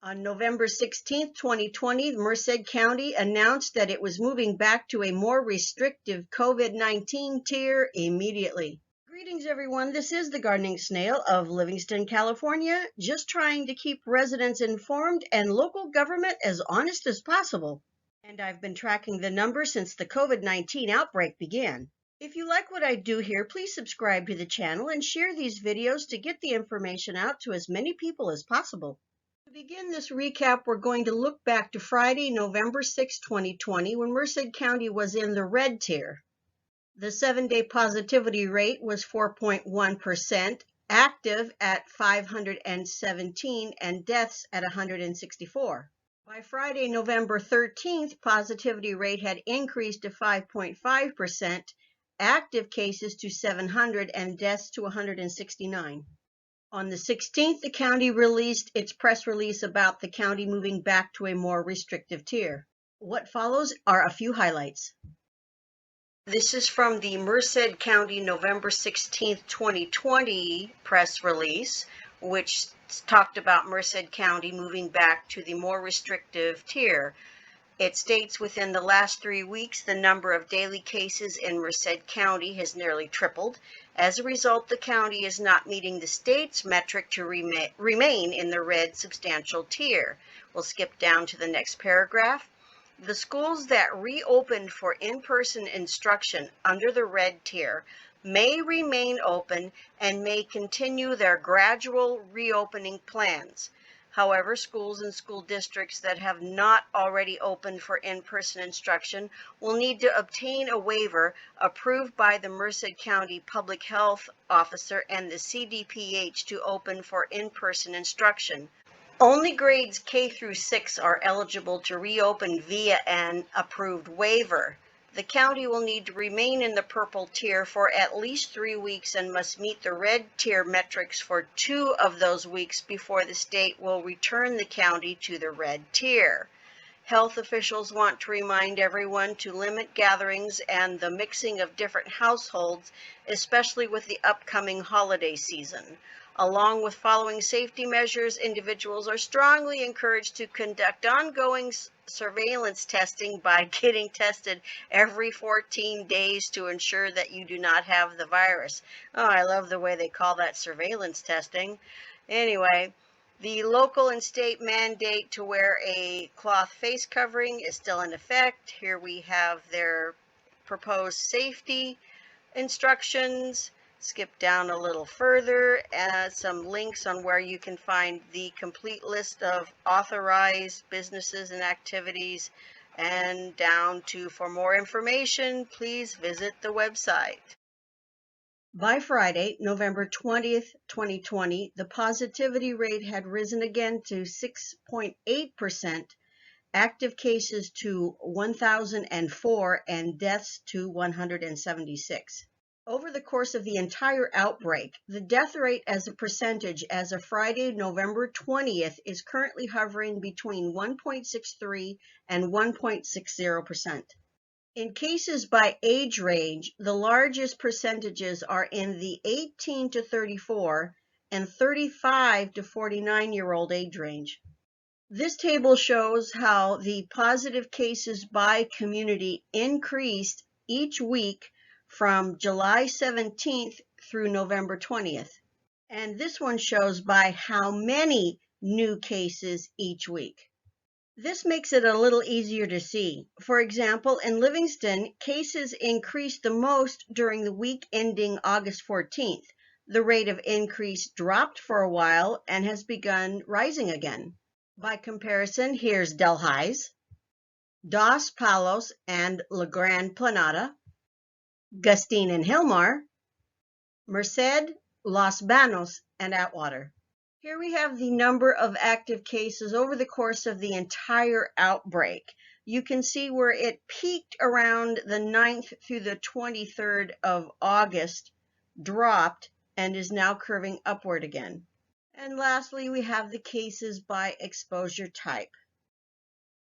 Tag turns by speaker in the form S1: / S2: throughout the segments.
S1: On November 16, 2020, Merced County announced that it was moving back to a more restrictive COVID-19 tier immediately. Greetings, everyone. This is the Gardening Snail of Livingston, California, just trying to keep residents informed and local government as honest as possible. And I've been tracking the numbers since the COVID-19 outbreak began. If you like what I do here, please subscribe to the channel and share these videos to get the information out to as many people as possible. To begin this recap, we're going to look back to Friday, November 6, 2020, when Merced County was in the red tier. The 7-day positivity rate was 4.1%, active at 517, and deaths at 164. By Friday, November 13th, positivity rate had increased to 5.5%, active cases to 700, and deaths to 169. On the 16th, the county released its press release about the county moving back to a more restrictive tier. What follows are a few highlights. This is from the Merced County November 16th, 2020 press release, which talked about Merced County moving back to the more restrictive tier. It states within the last 3 weeks, the number of daily cases in Merced County has nearly tripled. As a result, the county is not meeting the state's metric to remain in the red substantial tier. We'll skip down to the next paragraph. The schools that reopened for in-person instruction under the red tier may remain open and may continue their gradual reopening plans. However, schools and school districts that have not already opened for in-person instruction will need to obtain a waiver approved by the Merced County Public Health Officer and the CDPH to open for in-person instruction. Only grades K through 6 are eligible to reopen via an approved waiver. The county will need to remain in the purple tier for at least 3 weeks and must meet the red tier metrics for 2 of those weeks before the state will return the county to the red tier. Health officials want to remind everyone to limit gatherings and the mixing of different households, especially with the upcoming holiday season. Along with following safety measures, individuals are strongly encouraged to conduct ongoing surveillance testing by getting tested every 14 days to ensure that you do not have the virus. Oh, I love the way they call that surveillance testing. Anyway, the local and state mandate to wear a cloth face covering is still in effect. Here we have their proposed safety instructions. Skip down a little further, add some links on where you can find the complete list of authorized businesses and activities, and down to for more information, please visit the website. By Friday, November 20th, 2020, the positivity rate had risen again to 6.8%, active cases to 1,004, and deaths to 176. Over the course of the entire outbreak, the death rate as a percentage as of Friday, November 20th is currently hovering between 1.63 and 1.60%. In cases by age range, the largest percentages are in the 18 to 34 and 35 to 49-year-old age range. This table shows how the positive cases by community increased each week from July 17th through November 20th. And this one shows by how many new cases each week. This makes it a little easier to see. For example, in Livingston, cases increased the most during the week ending August 14th. The rate of increase dropped for a while and has begun rising again. By comparison, here's Delhaize, Dos Palos and La Gran Planada, Gustine and Hilmar, Merced, Los Banos, and Atwater. Here we have the number of active cases over the course of the entire outbreak. You can see where it peaked around the 9th through the 23rd of August, dropped, and is now curving upward again. And lastly, we have the cases by exposure type.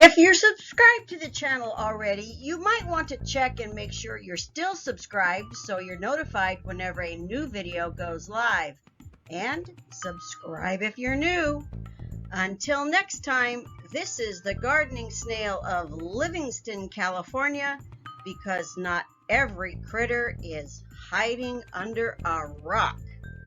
S1: If you're subscribed to the channel already, you might want to check and make sure you're still subscribed so you're notified whenever a new video goes live. And subscribe if you're new. Until next time, this is the gardening snail of Livingston, California, because not every critter is hiding under a rock.